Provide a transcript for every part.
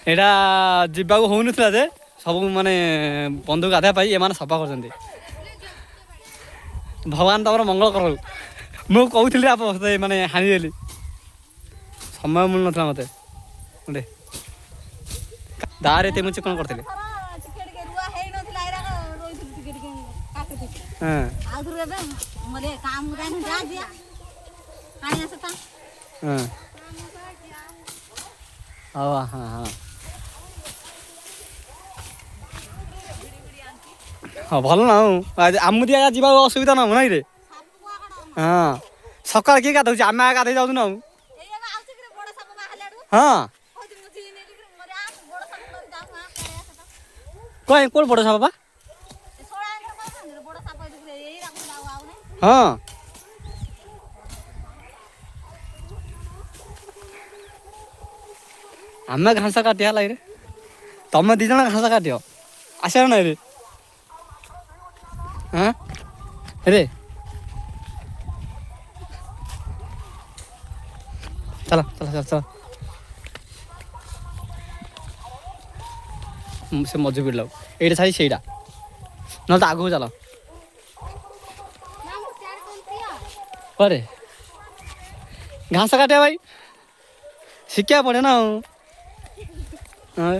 ଏଇଟା ଯିବାକୁ ହଉନଥିଲା ଯେ ସବୁ ମାନେ ବନ୍ଧୁ ଗାଧୋଇବା ପାଇଁ ଏମାନେ ସଫା କରୁଛନ୍ତି। ଭଗବାନ ତମର ମଙ୍ଗଳ କରଉ। ମୁଁ କହୁଥିଲି ଆପଣ ମାନେ ହାଣିଦେଲି ସମୟ ମିଳୁନଥିଲା ମୋତେ ଗୋଟେ ଦାରେ ଏତେ ମୁଁ ଚିକଣ କରିଥିଲି। ହଁ ହଁ ହଁ ହଁ ଭଲ ନା ଆଉ ଆମକୁ ଯିବାକୁ ଅସୁବିଧା ନହବ ନାଇଁରେ। ହଁ ସକାଳେ କିଏ ଗାଧଉଛି ଆମେ ଗାଧେଇ ଯାଉଛୁ ନା ଆଉ। ହଁ କଣ କୋଉଠି ବଡ଼ ସାପ ବା? ହଁ ଆମେ ଘାସ କାଟିବା ଲାଗରେ ତମେ ଦି ଜଣ ଘାସ କାଟିବ ଆସିବ ନାହିଁରେ। ହଁ ରେ ଚାଲ ଚାଲ ଚାଲ ଚାଲ ସେ ମଝି ପିଲାକୁ ଏଇଟା ଛାଡ଼ି ସେଇଟା ନହେଲେ ତ ଆଗକୁ ଚାଲ। ପରେ ଘାସ କାଟିବା ଭାଇ ଶିଖିବାକୁ ପଡ଼େ ନା ଆଉ। ହଁ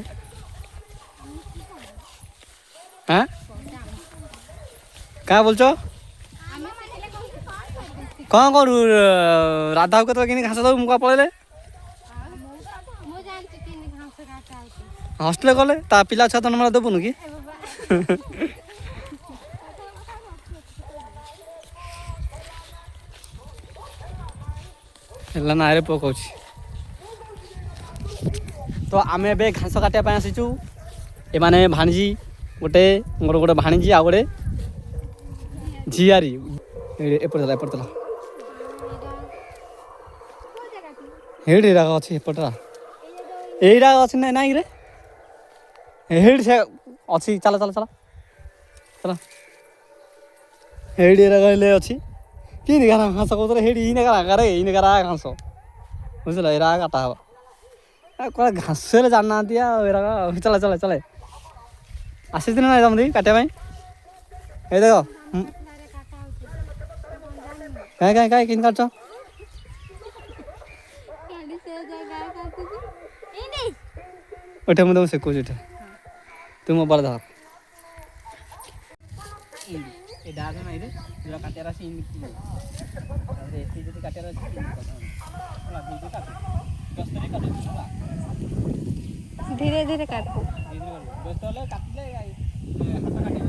ଆଁ କାଁ ବୋଲଛ କଣ କରୁ ରାଧାକୁ କେତେବେଳେ କେମିତି ଘାସ ଦବୁ ମୁଁ ପଳେଇଲେ ହଷ୍ଟେଲ ଗଲେ ତା ପିଲା ଛୁଆ ତ ନହେଲେ ଦେବୁନୁ କି? ହେଲା ନାଁରେ ପକଉଛି ତ ଆମେ ଏବେ ଘାସ କାଟିବା ପାଇଁ ଆସିଛୁ। ଏମାନେ ଭାଣିଜି ଗୋଟେ ମୋର ଗୋଟେ ଭାଣିଜି ଆଉ ଗୋଟେ ଝିଆରୀ ଏପଟେ ଥିଲା ଏପଟେ ଥିଲା ହେଇଟି ଏଇଟା ଅଛି ଏପଟଟା ଏଇଟା ଅଛି ନା ନାଇଁରେ ହେଇଟି ସେ ଅଛି ଚାଲ ଚାଲ ଚାଲ ଚାଲ ହେଇଟି ଏରା କହିଲେ ଅଛି କିନ୍ତି ଘାସ କହୁଥିଲେ ହେଇଟି ଇନକାର ଘାସ ବୁଝିଲ ଏରା କାଟା ହବ କୁଆଡେ ଘାସ ହେଲେ ଜାଣିନାହାନ୍ତି ଆଉ ଏରା ଚାଲ ଚାଲ ଚାଲ ଆସିଥିଲି ନା ତମ ଦେଇ କାଟିବା ପାଇଁ ଏଇ ଦେଖ କାଇଁ କେମିତି କାଟୁଛ ଏଠି ମୁଁ ତମକୁ ଶିଖଉଛି ଏଠି ତୁ ମୋ ବଳ ଧର ଏ ଡାକ ନାଇଁରେ ଯୋଉଟା କାଟିବାର ଅଛି ତାପରେ ଏଠି ଯଦି କାଟିବାର ଅଛି ହେଲା ଦୁଇଟି କାଟ ବ୍ୟସ୍ତରେ କାଟୁଛି ହେଲା ଧୀରେ ଧୀରେ କାଟ ବ୍ୟସ୍ତ ହେଲେ କାଟିଲେ ହାତ କାଟିବ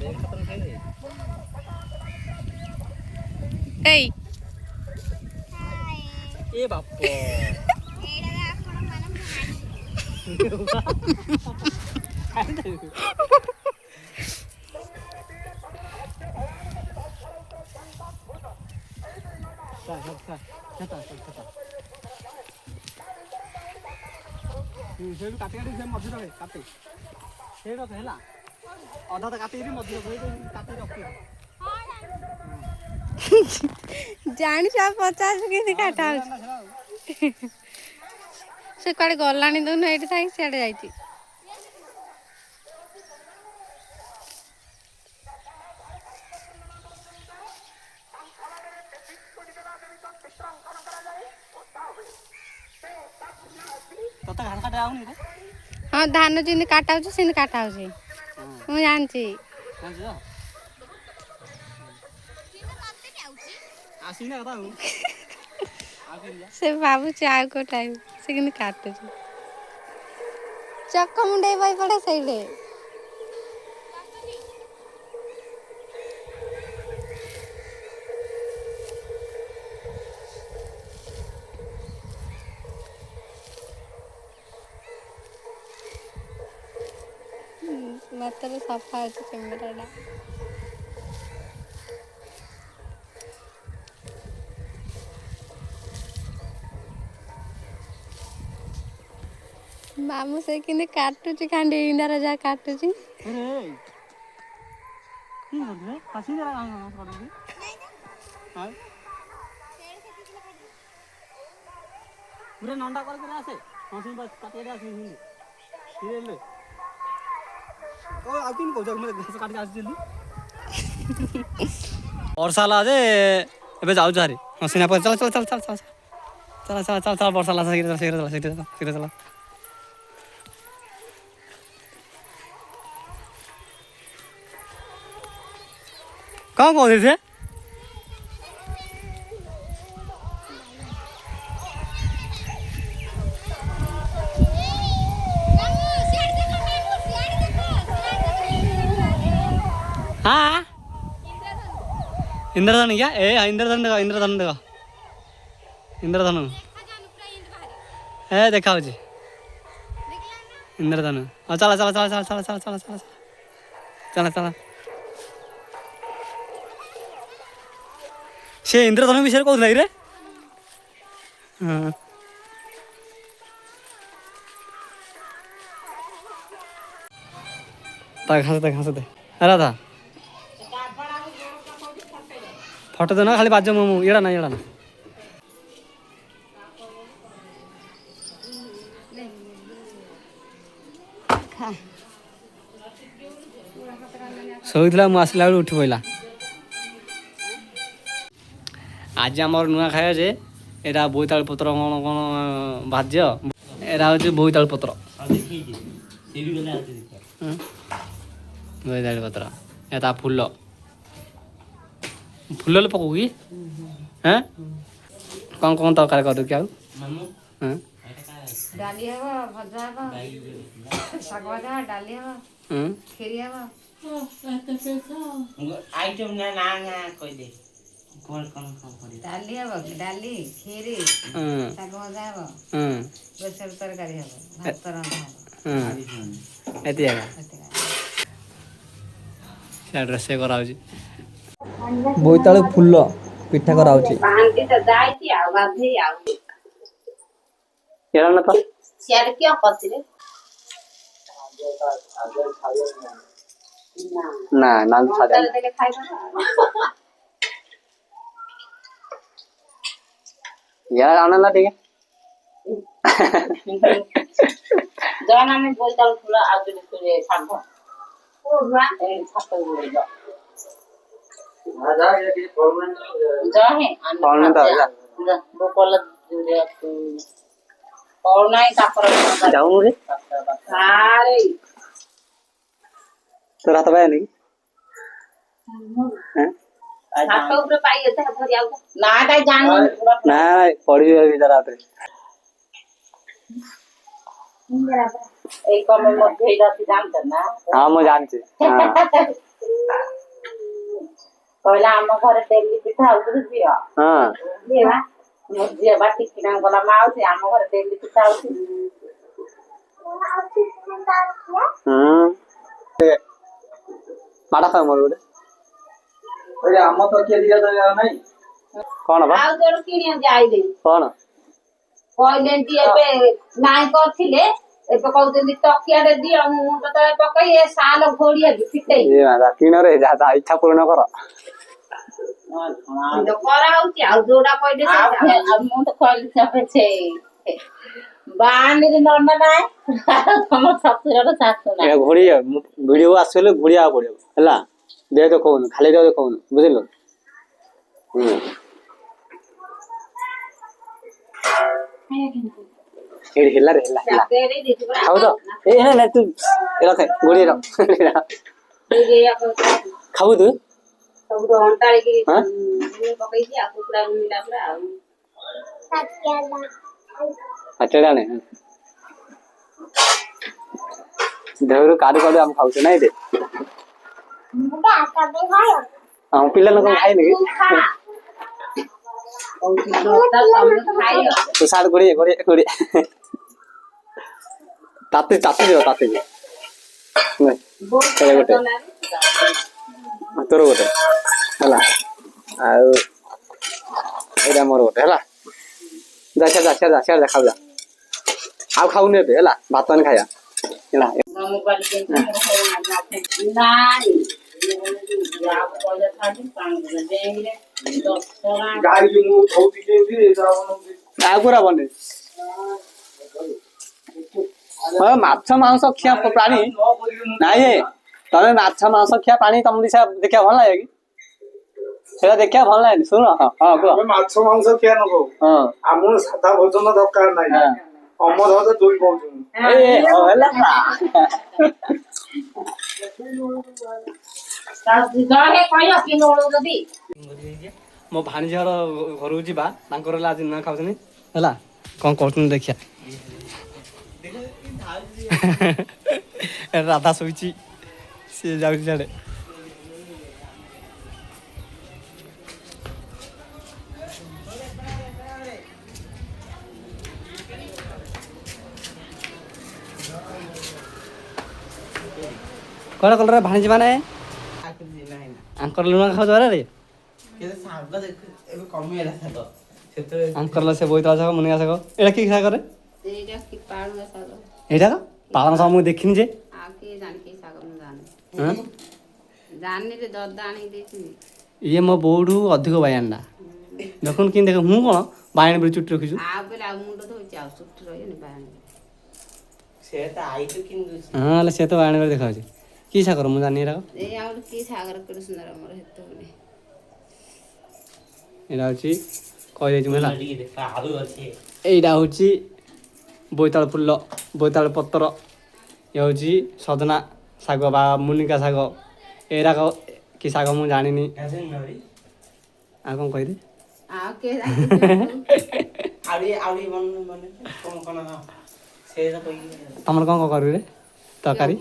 ବେଗ ଖତର ଖାଇଦେ ଏଇ ଏ ବାପ ସେଇଠୁ କାଟି କାଟି ସେ ମଝି ରହେ କାଟେ ସେଇଟା ହେଲା ଅଧା ତ କାଟିକିରି ମଝି କାଟି ରଖି ଜାଣିଛ ଆଉ ପଚାଶ କେମିତି କାଟା ହଉଛି ସେ କୁଆଡେ ଗଲାଣି ଦେଖୁନୁ ଏଇଠି ଥାଇ ସିଆଡେ ଯାଇଛି ତତେ ଘାସ କାଟା ଆଉନି ରେ ହଁ ଧାନ ଯେମିତି କାଟା ହଉଛି ସେମିତି କାଟା ହଉଛି ମୁଁ ଜାଣିଛି ଜାଣିଛୁ ଆସିନା କଥା ଆଉ ସେ ଭାବୁଛି ଆଉ କୋଉ ଟାଇପ ସେ କିନ୍ତୁ କାଟୁଛି ଚକ ମୁଣ୍ଡେଇ ବହି ପଡେ ସେଇଠି ମାତ୍ର ସଫା ଅଛି କ୍ୟାମେରା ଟା ମାମୁଁ ସେ କେମିତି କାଟୁଛି ଖାଣ୍ଡି ଇଣ୍ଡାର ଯାହା କାଟୁଛି पूरा नंडा कर के आसे हंसी बस काटे आसे हिंदी धीरे ले ओ आकिन को जग में घास काट के आसे जल्दी और साला जे एबे जाऊ जारी हंसी ना पर चल चल चल चल चल चल चल चल चल वर्षा ला सिगरेट चला कौन कौन थे हाँ इंद्रधनु क्या इंद्रधनु देखा हो इंद्रधनु चला चला चला चला चला चला चला चला चला चला से इंद्रधनु विषय कौन रे हाँ घास दे राधा फोटो देना खाली बाजू मोमो एड़ा ना ଶୋଇଥିଲା ମୁଁ ଆସିଲା ବେଳକୁ ଉଠି ପଇଲା ଆଜି ଆମର ନୂଆ ଖାଇବା ଯେ ଏଇଟା ବୋଇତାଳୁ ପତ୍ର କ'ଣ କ'ଣ ଭାଜ୍ୟ ଏଇଟା ହେଉଛି ବୋଇତାଳୁ ପତ୍ର ବୋଇତାଳୁ ପତ୍ର ଏଟା ଫୁଲ ଫୁଲ ପକଉ କି ହଁ କ'ଣ କ'ଣ ତରକାରୀ କରୁ କି ଆଉ ହଁ ଡାଲି ହବ ଭଜା ହବ ଶାଗ ଭଜା ଡାଲି ହବ କ୍ଷୀରି ହବ आइटम ना ना ना कोई दे कौन कौन कौन करे ଡାଲି ହବ ଡାଲି କ୍ଷୀରି ଶାଗ ଭଜା ହବ ବେସର ତରକାରୀ ହବ ଭାତ ରନ୍ଧା ହବ ଏତି ଜାଗା ସିଆଡ଼େ ରୋଷେଇ କରାହେଉଛି ବୋଇତାଳୁ ଫୁଲ ପିଠା କରାହେଉଛି पांटी तो जाई थी आ गाधे आ ଏରା ନା ତ सियार क्यों करती रे ନା ନା ଛାଡ चल दे खाई बना यार आना ना ठीक है जाना में बोलता हूं थोड़ा आगे ले सागो ओ हुआ ए छाप ले जा जा ये की फॉर्मेट जा है फॉर्मेट आ जा वो कोल दे और नहीं तापर जाऊं रे अरे तो रात बाय नहीं हैं छाप ऊपर पाई है तो भरी आउ ना काई जान ना पड़ी है इधर आते एक कम में मध्य जाती जानता ना हां मैं जानची हां कहला हम घर डेली पिठा उतर दिया हां देवा मध्य बाटी किना गला माउसी हम घर डेली पिठा उतर माडा खा मोर ओरे हम तो के दिया तो नहीं कौन बा आउ जोर किने जाइले कौन कहले दिए पे नाइ करथिले एबे कहउतली तकिया रे दियो मुंड तळे पकई ए साल घोड़िया फिटई ए मादा किन रे जा इच्छा पूर्ण कर जो करा होती आउ जोडा कहले से अब मुंड कहले से छे बानी रे नन्ना नाइ हम ससुरर सासु ना ए घोड़ी वीडियो आसले घोड़िया पड़ियो हला दे तो कोन खाली दे तो कोन बुझिलो ए हिला रे हिला तेरे दे खाऊ तो ए ना तू एला खाए घोड़ी रो ये या खाऊ तू सब तो अंटाळे की हां पकई दिया कुकड़ा मिला पूरा अचड़ा ने देवरु काडू काडू हम खाऊ नहीं दे हम पिल्ला लोग खाई नहीं तो साथ घोड़ी घोड़ी घोड़ी ताते ताते दे ताते नहीं चले गोटे तोर गोटे हला आउ एरा मोर गोटे हला जा खाऊ जा आउ खाऊ ने बे हला भात न खाया हला मोबाइल के नाइ या कोले थाडी पांग देंगे तो गाड़ी जो मु धोती के भी जावनो आ पूरा बने ମାଛ ମାଂସ ଖିଆ ପ୍ରାଣୀ ନାଇଁ ତମେ ମାଛ ମାଂସ ଖିଆ ପ୍ରାଣୀ ତମକୁ ଦେଖିବା ଭଲ ଲାଗେ କି? ସେଟା ଦେଖିବା ଭଲ ଲାଗେନି। ଶୁଣ ହଁ କୁହ। ଆମେ ମାଛ ମାଂସ ଖିଆ ନ କହୁ, ଆମକୁ ସାଧା ଭୋଜନ ଦରକାର ନାହିଁ। ଅମର ଦୁଇ କହୁଛନ୍ତି। ମୋ ଭାଣିଜୀ ଘର ଘରକୁ ଯିବା, ତାଙ୍କର ହେଲା ଆଜି ନୂଆ ଖାଉଛନ୍ତି ହେଲା, କଣ କରୁଛନ୍ତି ଦେଖିବା। ରାଧା ଶୋଇଛି, ସିଏ ଯାଉଛି ସିଆଡେ। କଣ କଲରେ ଭାଣିଜୀ ମାନେ ଆଙ୍କର ଲୁଣ ଖାଉଛ ରେ ଆଙ୍କର ସେ ବୋଇତାଳ ଶାଗ ମୁନିଗା ଶାଗ ଏଇଟା କି ଶାଗରେ ଏଇଟା ପାଳଙ୍ଗ ଶାଗ ମୁଁ ଦେଖିନି ଯେ ଇଏ ମୋ ବୋଉଠୁ ଅଧିକ ବାୟାଣଟା ଦେଖୁନ କେମିତି ଦେଖ ମୁଁ କଣ ବାୟାଣ ବୋଲି ଚୁଟି ରଖିଛୁ ହଁ ହେଲେ ସେ ତ ବାୟାଣ କରି ଦେଖାଉଛି କି ଶାଗର ମୁଁ ଜାଣିନି ଏଇଟା ହଉଛି କହିଦେଇଛି ମୁଁ ହେଲା ଏଇଟା ହଉଛି ବୋଇତାଳ ଫୁଲ ବୋଇତାଳ ପତ୍ର ଇଏ ହଉଛି ସଜନା ଶାଗ ବା ମୁନିକା ଶାଗ ଏଇରାକ କି ଶାଗ ମୁଁ ଜାଣିନି ଆଉ କଣ କହିଲି ତମର କଣ କରିବେ ତରକାରୀ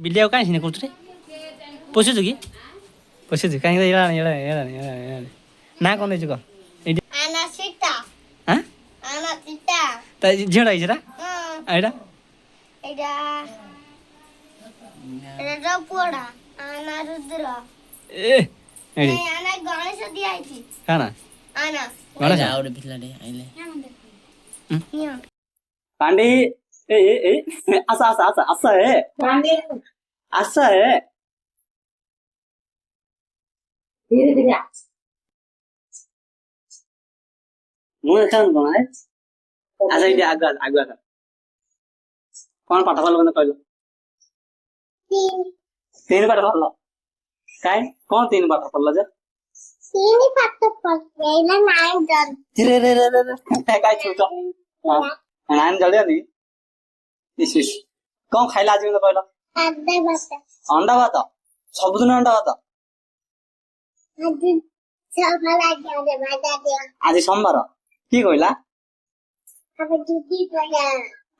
ବିଲିଆକୁ କାହିଁ ସିନେ କରୁଛୁ ରେ ପୋଷୁଛୁ କି ପୋଷୁଛୁ କାହିଁକି ନା କ'ଣ ନେଇଛୁ କହ ଏଇଠି ତା ଝିଅଟା ହେଇଛି ରା ଏଇଟା ପାଣ୍ଡି ଆସ ଆସ ଆସ ଆସ ହେ ଆସ ହେ ମୁଁ ଦେଖାను କଣ ଆସ ଏଇଠି ଆଗୁଆ ଆଗୁଆ କଣ ପାଠ ଭଲ ମତେ କହିଲ ତିନି ପାଠ ଭଲ କାଇଁ କଣ ତିନି ପାଠ ପଢିଲ ଯେ ନାଇଁ ଜଳିବନି କଣ ଖାଇଲା ଆଜି ମତେ କହିଲ ଅଣ୍ଡା ଭାତ ସବୁଦିନ ଅଣ୍ଡା ଭାତ ଆଜି ସୋମବାର କିଏ କହିଲା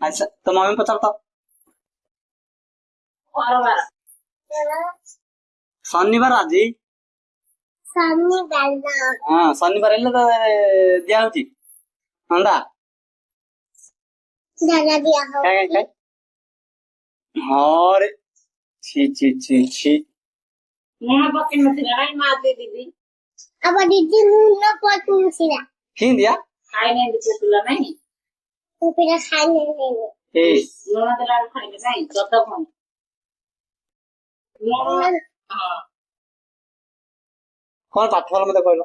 ଆଚ୍ଛା ତ ମମି ପଚାର ତ ଶନିବାର ଆଜି ହଁ ଶନିବାର ହେଲେ ତ ଦିଆ ହଉଛି ଅଣ୍ଡା ହଁ ରେ ଛି ଛି ଛି ଛି ଦିଆ କଣ ପାଠ ଭଲ ମତେ କହିଲ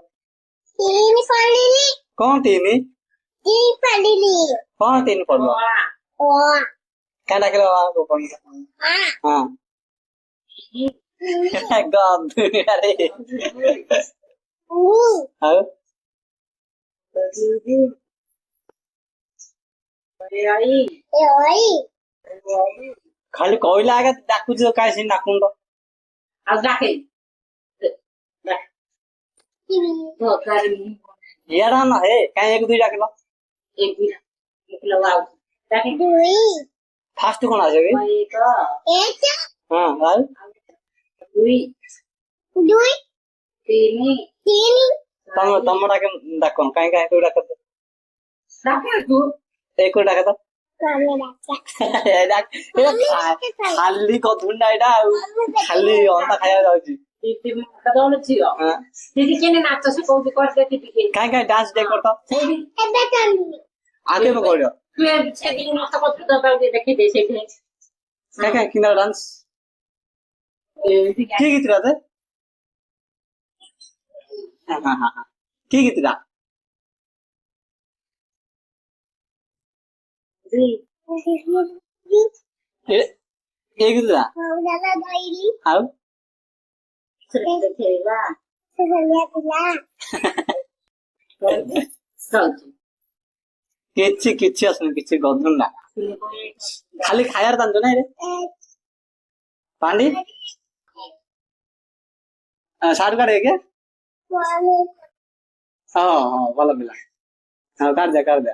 କଣ ତିନି କଣ ତିନି ପଢିଲ କାହିଁ ଡାକିଲ ହଁ ଗଧୁଆରେ ଆଉ ଖାଲି କହିଲା ଆଗେ ଡାକୁଛି କାହିଁ ସେ ଡାକୁନ ତ ଆଉ ଡାକେ ଇଆଡା ନା ହେ କାହିଁ ଏକ ଦୁଇ ଡାକିଲ ଫାଷ୍ଟ କଣ ଆସିବ ହଁ ଆଉ ତମ ଡାକେ ଡାକନ କାହିଁ କାହିଁ କୋଉ ଡାକ ଏକ ଡାକ ତ ଖାଲି କଧୁଣ୍ଡା ଏଇଟା ଆଉ ଖାଲି ଅଣ୍ଡା ଖାଇବା ଯାଉଛି କାହିଁ କାହିଁ ଡାନ୍ସ ଟିକେ କରତ ଆଗେ ମୁଁ କହିବ କାହିଁ କାହିଁ କିନା ଡାନ୍ସ କିଏ ଗୀତ কি গীতটা এই গীতটা ଆଉ କିଛି ଆସୁନି କିଛି ଗଧୁନ ନା ଖାଲି ଖାଇବାର ଜାଣିଛ ନା ରେ ପାଣ୍ଡି ସାରୁ କାଢେ କେ ହଁ ହଁ ଭଲ ପିଲା ହଁ କାଢ ଦେ